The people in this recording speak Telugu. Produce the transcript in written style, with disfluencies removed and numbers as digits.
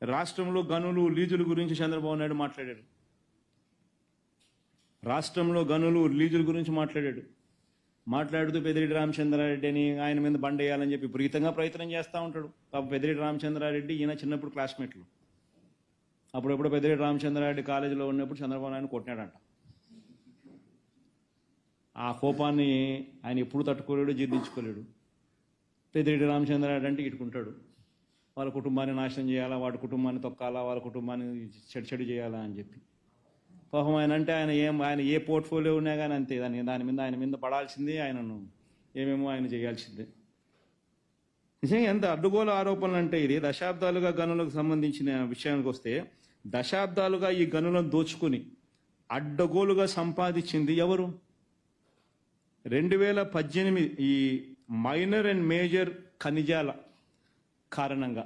రాష్ట్రంలో గనులు లీజుల గురించి చంద్రబాబు నాయుడు మాట్లాడాడు. రాష్ట్రంలో గనులు లీజుల గురించి మాట్లాడుతూ పెద్దిరెడ్డి రామచంద్రారెడ్డి అని ఆయన మీద బండేయాలని చెప్పి విపరీతంగా ప్రయత్నం చేస్తూ ఉంటాడు. పాప పెద్దిరెడ్డి రామచంద్రారెడ్డి ఈయన చిన్నప్పుడు క్లాస్మేట్లు. అప్పుడప్పుడు పెద్దిరెడ్డి రామచంద్రారెడ్డి కాలేజీలో ఉన్నప్పుడు చంద్రబాబు నాయుడు కొట్టినాడంట. ఆ కోపాన్ని ఆయన ఎప్పుడు తట్టుకోలేడు, జీర్ణించుకోలేడు. పెద్దిరెడ్డి రామచంద్రారెడ్డి అంటే ఇటుకుంటాడు, వాళ్ళ కుటుంబాన్ని నాశనం చేయాలా, వాడి కుటుంబాన్ని తొక్కాలా, వాళ్ళ కుటుంబాన్ని చెడు చేయాలా అని చెప్పి. పాపం ఆయన అంటే ఆయన ఏ పోర్ట్ఫోలియో ఉన్నా కానీ అంతే, ఆయన మీద పడాల్సిందే, ఆయనను ఏమేమో ఆయన చేయాల్సిందే. నిజంగా ఎంత అడ్డుగోలు ఆరోపణలు అంటే ఇది. దశాబ్దాలుగా గనులకు సంబంధించిన విషయానికి వస్తే, దశాబ్దాలుగా ఈ గనులను దోచుకుని అడ్డగోలుగా సంపాదించింది ఎవరు? 2018 ఈ మైనర్ అండ్ మేజర్ ఖనిజాల కారణంగా